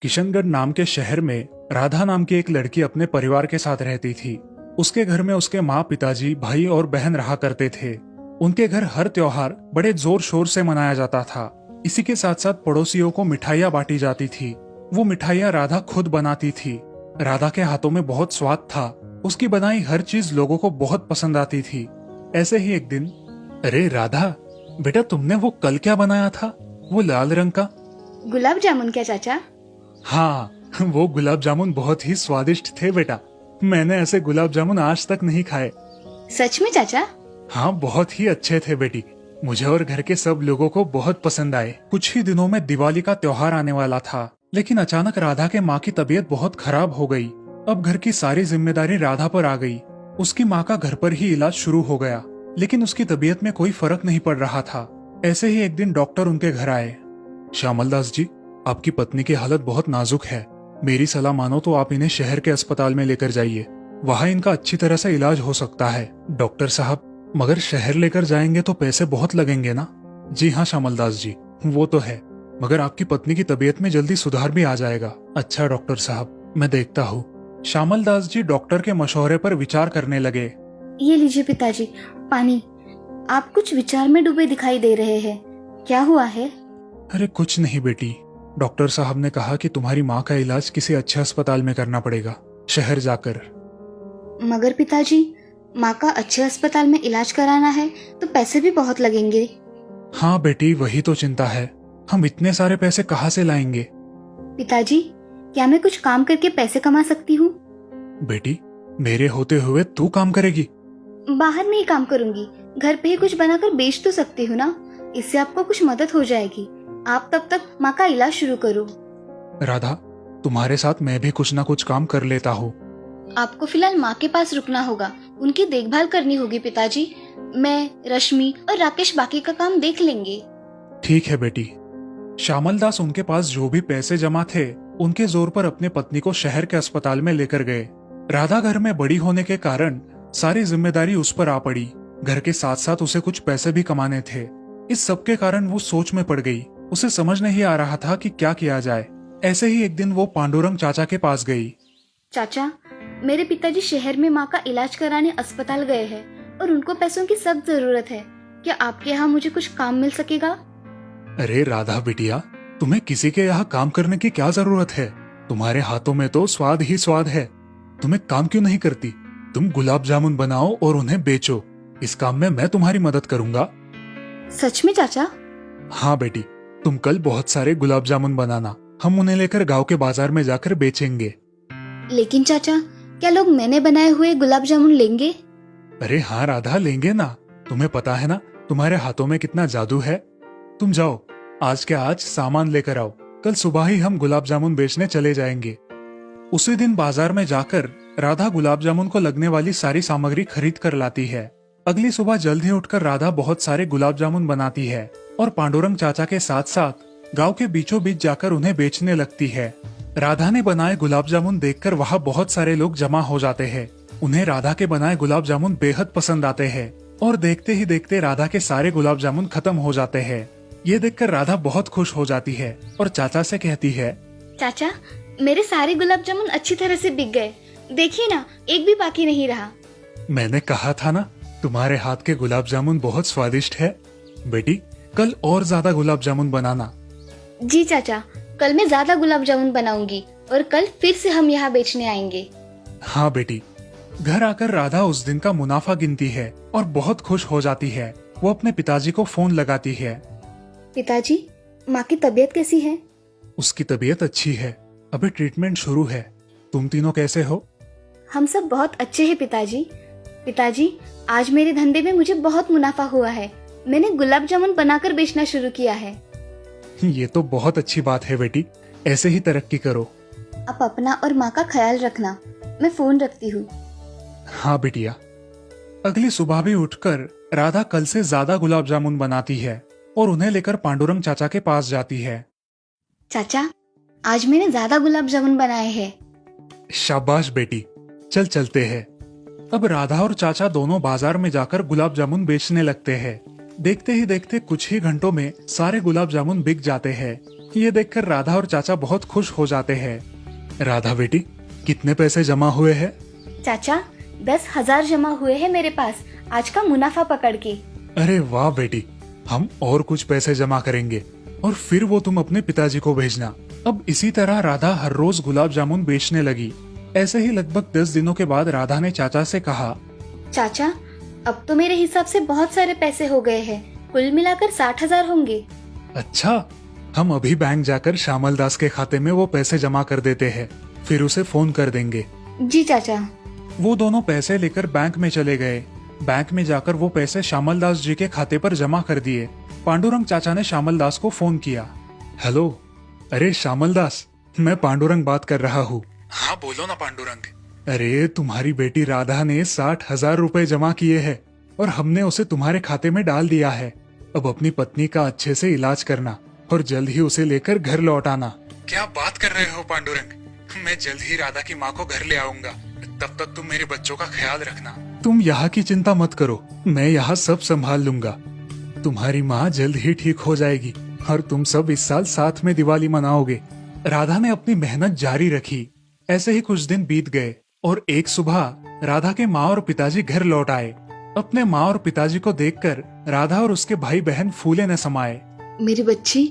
किशनगढ़ नाम के शहर में राधा नाम की एक लड़की अपने परिवार के साथ रहती थी। उसके घर में उसके माँ, पिताजी, भाई और बहन रहा करते थे। उनके घर हर त्योहार बड़े जोर शोर से मनाया जाता था। इसी के साथ साथ पड़ोसियों को मिठाइयाँ बांटी जाती थी। वो मिठाइयाँ राधा खुद बनाती थी। राधा के हाथों में बहुत स्वाद था। उसकी बनाई हर चीज लोगों को बहुत पसंद आती थी। ऐसे ही एक दिन, अरे राधा, बेटा तुमने वो कल क्या बनाया था, वो लाल रंग का? गुलाब जामुन क्या चाचा? हाँ, वो गुलाब जामुन बहुत ही स्वादिष्ट थे बेटा। मैंने ऐसे गुलाब जामुन आज तक नहीं खाए। सच में चाचा? हाँ, बहुत ही अच्छे थे बेटी। मुझे और घर के सब लोगों को बहुत पसंद आए। कुछ ही दिनों में दिवाली का त्योहार आने वाला था, लेकिन अचानक राधा के माँ की तबीयत बहुत खराब हो गई। अब घर की सारी जिम्मेदारी राधा पर आ गई। उसकी माँ का घर पर ही इलाज शुरू हो गया, लेकिन उसकी तबीयत में कोई फर्क नहीं पड़ रहा था। ऐसे ही एक दिन डॉक्टर उनके घर आए। श्यामल दास जी, आपकी पत्नी की हालत बहुत नाजुक है। मेरी सलाह मानो तो आप इन्हें शहर के अस्पताल में लेकर जाइए। वहाँ इनका अच्छी तरह से इलाज हो सकता है। डॉक्टर साहब, मगर शहर लेकर जाएंगे तो पैसे बहुत लगेंगे ना? जी हाँ श्यामल दास जी, वो तो है, मगर आपकी पत्नी की तबीयत में जल्दी सुधार भी आ जाएगा। अच्छा डॉक्टर साहब, मैं देखता हूँ। श्यामल दास जी डॉक्टर के मशवरे पर विचार करने लगे। ये लीजिए पिताजी, पानी। आप कुछ विचार में डूबे दिखाई दे रहे हैं, क्या हुआ है? अरे कुछ नहीं बेटी, डॉक्टर साहब ने कहा कि तुम्हारी माँ का इलाज किसी अच्छे अस्पताल में करना पड़ेगा, शहर जाकर। मगर पिताजी, माँ का अच्छे अस्पताल में इलाज कराना है तो पैसे भी बहुत लगेंगे। हाँ बेटी, वही तो चिंता है। हम इतने सारे पैसे कहाँ से लाएंगे? पिताजी, क्या मैं कुछ काम करके पैसे कमा सकती हूँ? बेटी, मेरे होते हुए तू काम करेगी? बाहर में ही काम करूंगी, घर पे ही कुछ बनाकर बेच तो सकती हूँ ना। इससे आपको कुछ मदद हो जाएगी। आप तब तक माँ का इलाज शुरू करो। राधा, तुम्हारे साथ मैं भी कुछ ना कुछ काम कर लेता हूँ। आपको फिलहाल माँ के पास रुकना होगा, उनकी देखभाल करनी होगी पिताजी। मैं, रश्मि और राकेश बाकी का काम देख लेंगे। ठीक है बेटी। श्यामल दास उनके पास जो भी पैसे जमा थे, उनके जोर पर अपनी पत्नी को शहर के अस्पताल में लेकर गए। राधा घर में बड़ी होने के कारण सारी जिम्मेदारी उस पर आ पड़ी। घर के साथ साथ उसे कुछ पैसे भी कमाने थे। इस सब के कारण वो सोच में पड़ गई। उसे समझ नहीं आ रहा था कि क्या किया जाए। ऐसे ही एक दिन वो पांडुरंग चाचा के पास गई। चाचा, मेरे पिताजी शहर में माँ का इलाज कराने अस्पताल गए हैं और उनको पैसों की सख्त जरूरत है। क्या आपके यहाँ मुझे कुछ काम मिल सकेगा? अरे राधा बिटिया, तुम्हें किसी के यहाँ काम करने की क्या जरूरत है? तुम्हारे हाथों में तो स्वाद ही स्वाद है। तुम एक काम क्यों नहीं करती? तुम गुलाब जामुन बनाओ और उन्हें बेचो। इस काम में मैं तुम्हारी मदद करूंगा। सच में चाचा? हाँ बेटी, तुम कल बहुत सारे गुलाब जामुन बनाना। हम उन्हें लेकर गांव के बाजार में जाकर बेचेंगे। लेकिन चाचा, क्या लोग मैंने बनाए हुए गुलाब जामुन लेंगे? अरे हाँ राधा, लेंगे ना। तुम्हें पता है ना तुम्हारे हाथों में कितना जादू है। तुम जाओ, आज के आज सामान लेकर आओ। कल सुबह ही हम गुलाब जामुन बेचने चले जाएंगे। उसी दिन बाजार में जाकर राधा गुलाब जामुन को लगने वाली सारी सामग्री खरीद कर लाती है। अगली सुबह जल्द ही उठकर राधा बहुत सारे गुलाब जामुन बनाती है और पांडुरंग चाचा के साथ साथ गांव के बीचों बीच जाकर उन्हें बेचने लगती है। राधा ने बनाए गुलाब जामुन देखकर वहाँ बहुत सारे लोग जमा हो जाते हैं। उन्हें राधा के बनाए गुलाब जामुन बेहद पसंद आते हैं और देखते ही देखते राधा के सारे गुलाब जामुन खत्म हो जाते हैं। ये देखकर राधा बहुत खुश हो जाती है और चाचा से कहती है, चाचा, मेरे सारे गुलाब जामुन अच्छी तरह से बिक गए। देखिए ना, एक भी बाकी नहीं रहा। मैंने कहा था ना, तुम्हारे हाथ के गुलाब जामुन बहुत स्वादिष्ट है। बेटी, कल और ज्यादा गुलाब जामुन बनाना। जी चाचा, कल मैं ज्यादा गुलाब जामुन बनाऊंगी और कल फिर से हम यहाँ बेचने आएंगे। हाँ बेटी। घर आकर राधा उस दिन का मुनाफा गिनती है और बहुत खुश हो जाती है। वो अपने पिताजी को फोन लगाती है। पिताजी, माँ की तबीयत कैसी है? उसकी तबीयत अच्छी है, अभी ट्रीटमेंट शुरू है। तुम तीनों कैसे हो? हम सब बहुत अच्छे हैं पिताजी। पिताजी, आज मेरे धंधे में मुझे बहुत मुनाफा हुआ है। मैंने गुलाब जामुन बनाकर बेचना शुरू किया है। ये तो बहुत अच्छी बात है बेटी, ऐसे ही तरक्की करो। आप अपना और माँ का ख्याल रखना। मैं फोन रखती हूँ। हाँ बिटिया। अगली सुबह भी उठकर राधा कल से ज्यादा गुलाब जामुन बनाती है और उन्हें लेकर पांडुरंग चाचा के पास जाती है। चाचा, आज मैंने ज्यादा गुलाब जामुन बनाए हैं। शाबाश बेटी, चल चलते हैं। अब राधा और चाचा दोनों बाजार में जाकर गुलाब जामुन बेचने लगते हैं। देखते ही देखते कुछ ही घंटों में सारे गुलाब जामुन बिक जाते हैं। ये देखकर राधा और चाचा बहुत खुश हो जाते हैं। राधा बेटी, कितने पैसे जमा हुए हैं? चाचा, 10,000 जमा हुए हैं मेरे पास आज का मुनाफा पकड़ के। अरे वाह बेटी, हम और कुछ पैसे जमा करेंगे और फिर वो तुम अपने पिताजी को भेजना। अब इसी तरह राधा हर रोज गुलाब जामुन बेचने लगी। ऐसे ही लगभग 10 दिनों के बाद राधा ने चाचा से कहा, चाचा, अब तो मेरे हिसाब से बहुत सारे पैसे हो गए हैं, कुल मिलाकर 60,000 होंगे। अच्छा, हम अभी बैंक जाकर श्यामल दास के खाते में वो पैसे जमा कर देते हैं, फिर उसे फोन कर देंगे। जी चाचा। वो दोनों पैसे लेकर बैंक में चले गए। बैंक में जाकर वो पैसे श्यामल दास जी के खाते पर जमा कर दिए। पांडुरंग चाचा ने श्यामल दास को फोन किया। हेलो, अरे श्यामल दास, मैं पांडुरंग बात कर रहा हूँ। हाँ बोलो ना पांडुरंग। अरे तुम्हारी बेटी राधा ने 60,000 रुपए जमा किए हैं और हमने उसे तुम्हारे खाते में डाल दिया है। अब अपनी पत्नी का अच्छे से इलाज करना और जल्द ही उसे लेकर घर लौट आना। क्या बात कर रहे हो पांडुरंग, मैं जल्द ही राधा की माँ को घर ले आऊंगा। तब तक तुम मेरे बच्चों का ख्याल रखना। तुम यहाँ की चिंता मत करो, मैं यहाँ सब संभाल लूंगा। तुम्हारी माँ जल्द ही ठीक हो जाएगी और तुम सब इस साल साथ में दिवाली मनाओगे। राधा ने अपनी मेहनत जारी रखी। ऐसे ही कुछ दिन बीत गए और एक सुबह राधा के माँ और पिताजी घर लौट आए। अपने माँ और पिताजी को देखकर राधा और उसके भाई बहन फूले न समाये। मेरी बच्ची,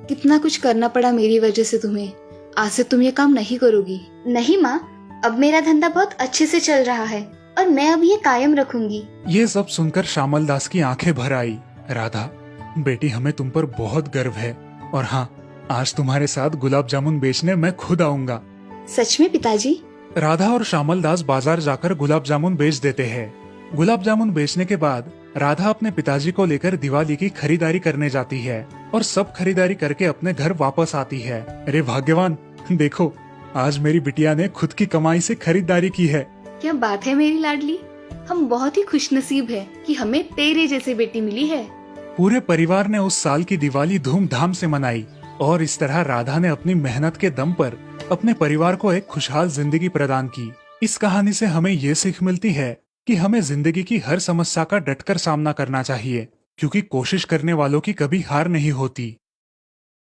कितना कुछ करना पड़ा मेरी वजह से तुम्हें। आज से तुम ये काम नहीं करोगी। नहीं माँ, अब मेरा धंधा बहुत अच्छे से चल रहा है और मैं अब ये कायम रखूंगी। ये सब सुनकर श्यामल दास की आंखें भर आई। राधा बेटी, हमें तुम पर बहुत गर्व है और हाँ, आज तुम्हारे साथ गुलाब जामुन बेचने मैं खुद आऊंगा। सच में पिताजी? राधा और श्यामल दास बाजार जाकर गुलाब जामुन बेच देते हैं। गुलाब जामुन बेचने के बाद राधा अपने पिताजी को लेकर दिवाली की खरीदारी करने जाती है और सब खरीदारी करके अपने घर वापस आती है। अरे भाग्यवान, देखो आज मेरी बिटिया ने खुद की कमाई से खरीदारी की है। क्या बात है मेरी लाडली, हम बहुत ही खुशनसीब है कि हमें तेरे जैसे बेटी मिली है। पूरे परिवार ने उस साल की दिवाली धूमधाम से मनाई और इस तरह राधा ने अपनी मेहनत के दम पर अपने परिवार को एक खुशहाल जिंदगी प्रदान की। इस कहानी से हमें ये सीख मिलती है कि हमें जिंदगी की हर समस्या का डटकर सामना करना चाहिए, क्योंकि कोशिश करने वालों की कभी हार नहीं होती।